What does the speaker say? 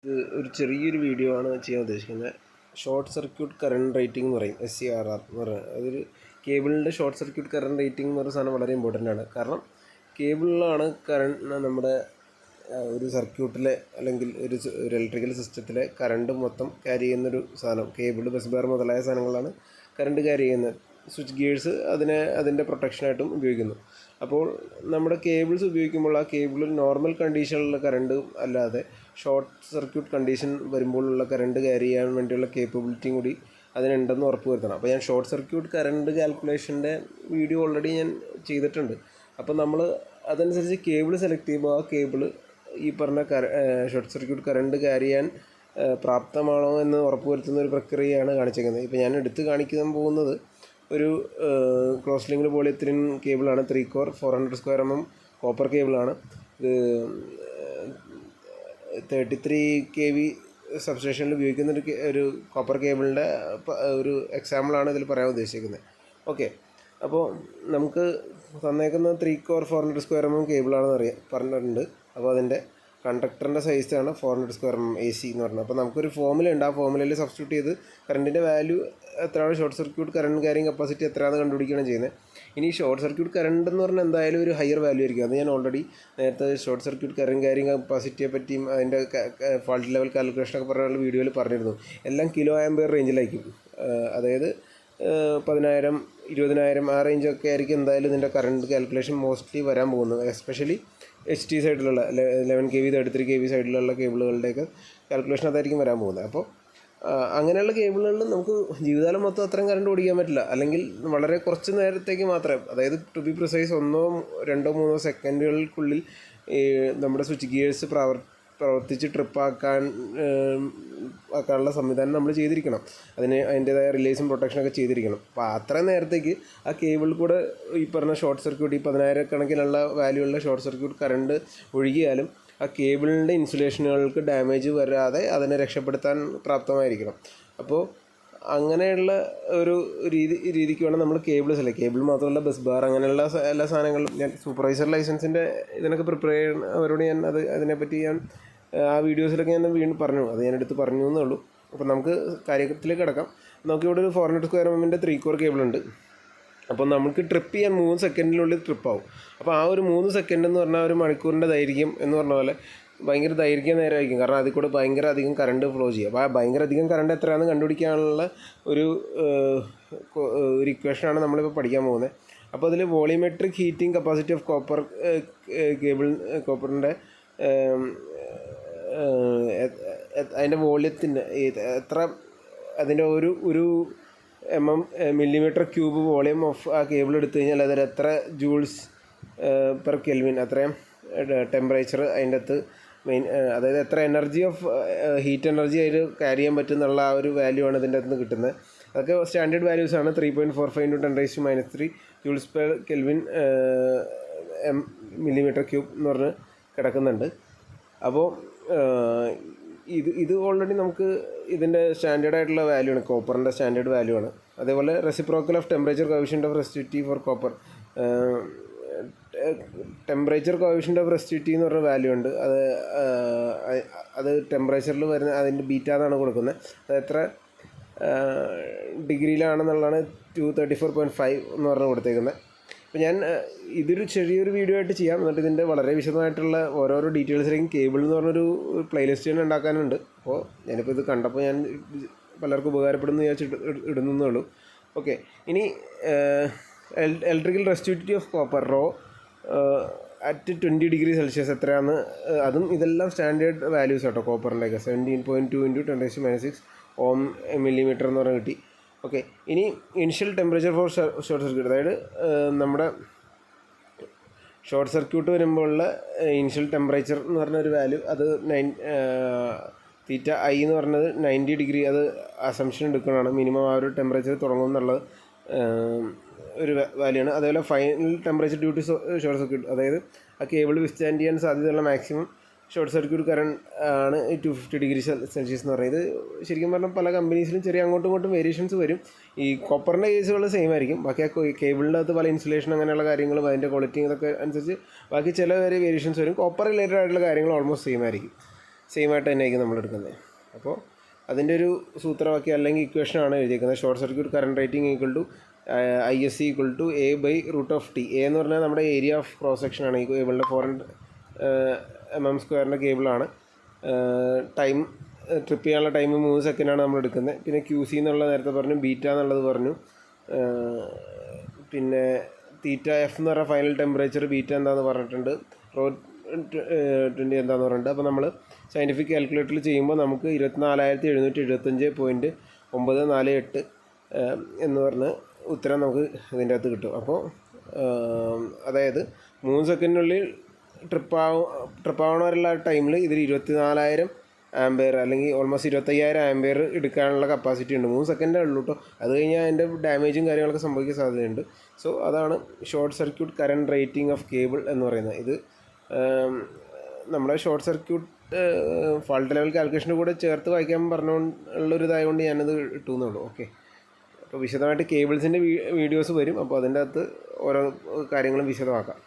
ഇത് ഒരു ചെറിയൊരു വീഡിയോ ആണ് ചെയ്യാൻ ഉദ്ദേശിക്കുന്നത്. ഷോർട്ട് സർക്യൂട്ട് കറണ്ട് റേറ്റിംഗ് എന്ന് പറയും, SCRR എന്ന് പറയുന്നത്. അതൊരു കേബിളിൻ്റെ ഷോർട്ട് സർക്യൂട്ട് കറണ്ട് റേറ്റിംഗ് എന്ന് പറയുന്ന സാധനം വളരെ ഇമ്പോർട്ടൻ്റ് ആണ്. കാരണം കേബിളിലാണ് കറണ്ട് നമ്മുടെ ഒരു സർക്യൂട്ടിലെ അല്ലെങ്കിൽ ഒരു ഇലക്ട്രിക്കൽ സിസ്റ്റത്തിലെ കറണ്ട് മൊത്തം ക്യാരി ചെയ്യുന്നൊരു സാധനം. കേബിൾ, ബസ് ബാർ മുതലായ സാധനങ്ങളാണ് കറണ്ട് ക്യാരി ചെയ്യുന്നത്. സ്വിച്ച് ഗിയേഴ്സ് അതിൻ്റെ പ്രൊട്ടക്ഷനായിട്ടും ഉപയോഗിക്കുന്നു. അപ്പോൾ നമ്മുടെ കേബിൾസ് ഉപയോഗിക്കുമ്പോൾ ആ കേബിളിൽ നോർമൽ കണ്ടീഷനിലുള്ള കറണ്ട് അല്ലാതെ ഷോർട്ട് സർക്യൂട്ട് കണ്ടീഷൻ വരുമ്പോഴുള്ള കറണ്ട് ക്യാരി ചെയ്യാൻ വേണ്ടിയുള്ള കേപ്പബിലിറ്റിയും കൂടി അതിനുണ്ടെന്ന് ഉറപ്പ് വരുത്തണം. അപ്പോൾ ഞാൻ ഷോർട്ട് സർക്യൂട്ട് കറണ്ട് കാൽക്കുലേഷൻ്റെ വീഡിയോ ഓൾറെഡി ഞാൻ ചെയ്തിട്ടുണ്ട്. അപ്പോൾ നമ്മൾ അതനുസരിച്ച് കേബിൾ സെലക്ട് ചെയ്യുമ്പോൾ ആ കേബിൾ ഈ പറഞ്ഞ ഷോർട്ട് സർക്യൂട്ട് കറണ്ട് ക്യാരി ചെയ്യാൻ പ്രാപ്തമാണോ എന്ന് ഉറപ്പുവരുത്തുന്ന ഒരു പ്രക്രിയയാണ് കാണിച്ചിരിക്കുന്നത്. ഇപ്പോൾ ഞാൻ എടുത്ത് കാണിക്കാൻ പോകുന്നത് ഒരു ക്രോസ് ലിങ്ക്ഡ് പോളിയെത്തിലിൻ കേബിളാണ്. 3 കോർ 400 സ്ക്വയർ mm കോപ്പർ കേബിളാണ്. ഇത് 33 kV സബ്സ്റ്റേഷനിൽ ഉപയോഗിക്കുന്ന ഒരു കോപ്പർ കേബിളിൻ്റെ ഒരു എക്സാമ്പിളാണ് ഇതിൽ പറയാൻ ഉദ്ദേശിക്കുന്നത്. ഓക്കെ, അപ്പോൾ നമുക്ക് തന്നേക്കുന്ന 3 കോർ 400 സ്ക്വയർ mm കേബിളാണെന്ന് പറഞ്ഞിട്ടുണ്ട്. അപ്പോൾ അതിൻ്റെ കണ്ടക്ടറിൻ്റെ സൈസാണ് 400 സ്ക്വയർ mm AC എന്ന് പറഞ്ഞത്. അപ്പോൾ നമുക്കൊരു ഫോമുല ഉണ്ട്. ആ ഫോമുലയിൽ സബ്സ്റ്റിറ്റ്യൂട്ട് ചെയ്ത് കറണ്ടിൻ്റെ വാല്യൂ എത്രയാണ്, short circuit current carrying capacity എത്രയാണെന്ന് കണ്ടുപിടിക്കുകയാണ് ചെയ്യുന്നത്. ഇനി ഷോർട്ട് സർക്യൂട്ട് കറണ്ട് എന്ന് പറഞ്ഞാൽ എന്തായാലും ഒരു ഹയർ വാല്യൂ ആയിരിക്കും. അത് ഞാൻ ഓൾറെഡി നേരത്തെ ഷോർട്ട് സർക്യൂട്ട് കറണ്ട് ക്യാരിങ് കപ്പാസിറ്റിയെ പറ്റിയും അതിൻ്റെ ഫാൾട്ട് ലെവൽ കാൽക്കുലേഷനൊക്കെ പറഞ്ഞുള്ള വീഡിയോയിൽ പറഞ്ഞിരുന്നു. എല്ലാം കിലോ ആംപിയർ റേഞ്ചിലായിരിക്കും. അതായത് 10,000 20,000 ആ റേഞ്ചൊക്കെ ആയിരിക്കും എന്തായാലും ഇതിൻ്റെ കറണ്ട് കാൽക്കുലേഷൻ മോസ്റ്റ്ലി വരാൻ പോകുന്നത്. എസ്പെഷ്യലി HT സൈഡിലുള്ള 11 kV 33 kV സൈഡിലുള്ള കേബിളുകളുടെയൊക്കെ കാൽക്കുലേഷൻ അതായിരിക്കും വരാൻ പോകുന്നത്. അപ്പോൾ അങ്ങനെയുള്ള കേബിളുകളിൽ നമുക്ക് ജീവിതകാലം മൊത്തം അത്രയും കറണ്ട് ഓടിക്കാൻ പറ്റില്ല. അല്ലെങ്കിൽ വളരെ കുറച്ച് നേരത്തേക്ക് മാത്രമേ, അതായത് ടു ബി പ്രിസൈസ് 1 2 3 സെക്കൻഡുകൾക്കുള്ളിൽ നമ്മുടെ സ്വിച്ച് ഗിയേഴ്സ് പ്രവർത്തിച്ച് ആക്കാനുള്ള സംവിധാനം നമ്മൾ ചെയ്തിരിക്കണം. അതിൻ്റേതായ റിലേസും പ്രൊട്ടക്ഷനൊക്കെ ചെയ്തിരിക്കണം. അപ്പോൾ അത്രയും നേരത്തേക്ക് ആ കേബിൾ കൂടെ ഈ പറഞ്ഞ ഷോർട്ട് സർക്യൂട്ട്, ഈ 10,000 കണക്കിനുള്ള വാല്യൂള്ള ഷോർട്ട് സർക്യൂട്ട് കറണ്ട് ഒഴുകിയാലും ആ കേബിളിൻ്റെ ഇൻസുലേഷനുകൾക്ക് ഡാമേജ് വരാതെ അതിനെ രക്ഷപ്പെടുത്താൻ പ്രാപ്തമായിരിക്കണം. അപ്പോൾ അങ്ങനെയുള്ള ഒരു രീതിക്ക് വേണം നമ്മൾ കേബിൾ മാത്രമല്ല ബസ് ബാർ അങ്ങനെയുള്ള എല്ലാ സാധനങ്ങളും. ഞാൻ സൂപ്പർവൈസർ ലൈസൻസിൻ്റെ ഇതിനൊക്കെ പ്രിപ്പയർ ചെയ്യുന്ന അവരോട് ഞാൻ അതിനെപ്പറ്റി ഞാൻ ആ വീഡിയോസിലൊക്കെ ഞാൻ വീണ്ടും പറഞ്ഞു, അത് ഞാൻ എടുത്ത് പറഞ്ഞു എന്നേ ഉള്ളൂ. അപ്പോൾ നമുക്ക് കാര്യത്തിലേക്ക് കിടക്കാം. നമുക്കിവിടെ ഒരു 400 സ്ക്വയർ mm 3 കോർ കേബിളുണ്ട്. അപ്പോൾ നമുക്ക് ട്രിപ്പ് ചെയ്യാൻ 3 സെക്കൻഡിനുള്ളിൽ ട്രിപ്പാവും. അപ്പോൾ ആ ഒരു 3 സെക്കൻഡ് എന്ന് പറഞ്ഞാൽ ഒരു മണിക്കൂറിൻ്റെ ദൈർഘ്യം എന്ന് പറഞ്ഞ പോലെ ഭയങ്കര ദൈർഘ്യ നേരമായിരിക്കും. കാരണം അതിൽ കൂടെ ഭയങ്കര അധികം കറണ്ട് ഫ്ലോ ചെയ്യും. അപ്പോൾ ആ ഭയങ്കര അധികം കറണ്ട് എത്രയാണെന്ന് കണ്ടുപിടിക്കാനുള്ള ഒരു ഇക്വേഷനാണ് നമ്മളിപ്പോൾ പഠിക്കാൻ പോകുന്നത്. അപ്പോൾ അതിൽ വോളിയോമെട്രിക് ഹീറ്റിംഗ് കപ്പാസിറ്റി ഓഫ് കോപ്പറിൻ്റെ അതിൻ്റെ വോള്യത്തിൻ്റെ എത്ര, അതിൻ്റെ ഒരു മില്ലിമീറ്റർ ക്യൂബ് വോളിയം ഓഫ് ആ കേബിൾ എടുത്തു കഴിഞ്ഞാൽ അതിൽ എത്ര ജൂൾസ് പെർ കെൽവിൻ, അത്രയും ടെമ്പറേച്ചർ അതിൻ്റെ അകത്ത് മെയിൻ, അതായത് എത്ര എനർജി ഓഫ് ഹീറ്റ് എനർജി അതിൽ ക്യാരി ചെയ്യാൻ പറ്റുന്നുള്ള ആ ഒരു വാല്യൂ ആണ് ഇതിൻ്റെ അകത്ത് നിന്ന് കിട്ടുന്നത്. അതൊക്കെ സ്റ്റാൻഡേർഡ് വാല്യൂസാണ്. 3.45 × 10⁻³ joules per kelvin millimetre cube എന്ന് പറഞ്ഞ് കിടക്കുന്നുണ്ട്. അപ്പോൾ ഇത് ഓൾറെഡി നമുക്ക് ഇതിൻ്റെ സ്റ്റാൻഡേർഡായിട്ടുള്ള വാല്യൂ ആണ്, കോപ്പറിൻ്റെ സ്റ്റാൻഡേർഡ് വാല്യൂ ആണ്. അതേപോലെ reciprocal of temperature coefficient of resistivity for copper, temperature coefficient of resistivity എന്ന് പറഞ്ഞ വാല്യൂ ഉണ്ട്. അത് ടെമ്പറേച്ചറിൽ വരുന്ന അതിൻ്റെ ബീറ്റ എന്നാണ് കൊടുക്കുന്നത്. അത് എത്ര ഡിഗ്രിയിലാണെന്നുള്ളതാണ് 234.5 എന്ന് പറഞ്ഞ് കൊടുത്തേക്കുന്നത്. അപ്പോൾ ഞാൻ ഇതൊരു ചെറിയൊരു വീഡിയോ ആയിട്ട് ചെയ്യാം. എന്നിട്ട് ഇതിൻ്റെ വളരെ വിശദമായിട്ടുള്ള ഓരോരോ ഡീറ്റെയിൽസിലേക്കും കേബിൾ എന്ന് പറഞ്ഞൊരു പ്ലേലിസ്റ്റ് തന്നെ ഉണ്ടാക്കാനുണ്ട്. അപ്പോൾ ഞാനിപ്പോൾ ഇത് കണ്ടപ്പോൾ ഞാൻ പലർക്കും ഉപകാരപ്പെടുന്നു വിചാരിച്ചിട്ട് ഇടുന്നേ ഉള്ളൂ. ഓക്കെ, ഇനി electrical resistivity of copper rho at 20 degree celsius എത്രയാണ്, അതും ഇതെല്ലാം സ്റ്റാൻഡേർഡ് വാല്യൂസ് കേട്ടോ. കോപ്പറിൻ്റെയൊക്കെ 17.2 × 10⁻⁶ ഓം മില്ലിമീറ്റർ എന്ന് പറഞ്ഞാൽ കിട്ടി. ഓക്കെ, ഇനി initial temperature for short circuit, അതായത് നമ്മുടെ ഷോർട്ട് സർക്യൂട്ട് വരുമ്പോഴുള്ള ഇനിഷ്യൽ ടെമ്പറേച്ചർ എന്ന് പറഞ്ഞൊരു വാല്യൂ, അത് θi എന്ന് പറഞ്ഞത് 90 ഡിഗ്രി, അത് അസംഷൻ എടുക്കുന്നതാണ്. മിനിമം ആ ഒരു ടെമ്പറേച്ചർ തുടങ്ങും എന്നുള്ളത് ഒരു വാല്യൂ ആണ്. അതേപോലെ final temperature due to short circuit, അതായത് ആ കേബിൾ വിസ്റ്റാൻഡ് ചെയ്യാൻ സാധ്യതയുള്ള മാക്സിമം ഷോർട്ട് സർക്യൂട്ട് കറണ്ട് ആണ് 250 ഡിഗ്രി സെൽഷ്യസ് എന്ന് പറയുന്നത്. ശരിക്കും പറഞ്ഞാൽ പല കമ്പനീസിലും ചെറിയ അങ്ങോട്ടും ഇങ്ങോട്ടും വേരിയേഷൻസ് വരും. ഈ കോപ്പറിൻ്റെ കേസുകൾ സെയിം ആയിരിക്കും. ബാക്കി ആ കേബിളിൻ്റെ അകത്ത് പല ഇൻസുലേഷൻ അങ്ങനെയുള്ള കാര്യങ്ങളും അതിൻ്റെ ക്വാളിറ്റി ഇതൊക്കെ അനുസരിച്ച് ബാക്കി ചില വേരിയേഷൻസ് വരും. കോപ്പർ റിലേറ്റഡ് ആയിട്ടുള്ള കാര്യങ്ങൾ ഓൾമോസ്റ്റ് സെയിം ആയിരിക്കും. സെയിം ആയിട്ട് തന്നെയായിരിക്കും നമ്മൾ എടുക്കുന്നത്. അപ്പോൾ അതിൻ്റെ ഒരു സൂത്രവാക്യം അല്ലെങ്കിൽ ഇക്വേഷനാണ് എഴുതിയിരിക്കുന്നത്. Short circuit current rating equal to ISC equal to A/√T. A എന്ന് പറഞ്ഞാൽ നമ്മുടെ ഏരിയ ഓഫ് ക്രോസ് സെക്ഷനാണ്. ഈ കേബിളിൻ്റെ 400 mm² കേബിളാണ്. ടൈം ട്രിപ്പ് ചെയ്യാനുള്ള ടൈം 3 സെക്കൻഡാണ് നമ്മൾ എടുക്കുന്നത്. പിന്നെ QC എന്നുള്ളത് നേരത്തെ പറഞ്ഞു, ബീറ്റ എന്നുള്ളത് പറഞ്ഞു, പിന്നെ θF എന്ന് പറഞ്ഞാൽ ഫൈനൽ ടെമ്പറേച്ചർ, ബീറ്റ എന്താണെന്ന് പറഞ്ഞിട്ടുണ്ട്, ρ20 എന്താണെന്ന് പറഞ്ഞിട്ടുണ്ട്. അപ്പോൾ നമ്മൾ സയൻറ്റിഫിക് കാൽക്കുലേറ്ററിൽ ചെയ്യുമ്പോൾ നമുക്ക് 24,775.948 എന്ന് പറഞ്ഞ് ഉത്തരം നമുക്ക് ഇതിൻ്റെ അകത്ത് കിട്ടും. അപ്പോൾ അതായത് 3 സെക്കൻഡിനുള്ളിൽ ട്രിപ്പാവണവരുള്ള ടൈമിൽ ഇതിൽ 24,000 ആംബെയർ അല്ലെങ്കിൽ ഓൾമോസ്റ്റ് 25,000 ആംബെയർ എടുക്കാനുള്ള കപ്പാസിറ്റി ഉണ്ട്. 3 സെക്കൻഡേ ഉള്ളൂ കേട്ടോ. അത് കഴിഞ്ഞാൽ അതിൻ്റെ ഡാമേജും കാര്യങ്ങളൊക്കെ സംഭവിക്കാൻ സാധ്യതയുണ്ട്. സോ അതാണ് short circuit current rating of cable എന്ന് പറയുന്നത്. ഇത് നമ്മുടെ ഷോർട്ട് സർക്യൂട്ട് ഫാൾട്ട് ലെവൽ കാൽക്കുലേഷൻ്റെ കൂടെ ചേർത്ത് വായിക്കാൻ പറഞ്ഞുള്ളൊരിതായതുകൊണ്ട് ഞാനത് ഇട്ടുന്നുള്ളൂ. ഓക്കെ, അപ്പോൾ വിശദമായിട്ട് കേബിൾസിൻ്റെ വീഡിയോസ് വരും. അപ്പോൾ അതിൻ്റെ അകത്ത് ഓരോ കാര്യങ്ങളും വിശദമാക്കാം.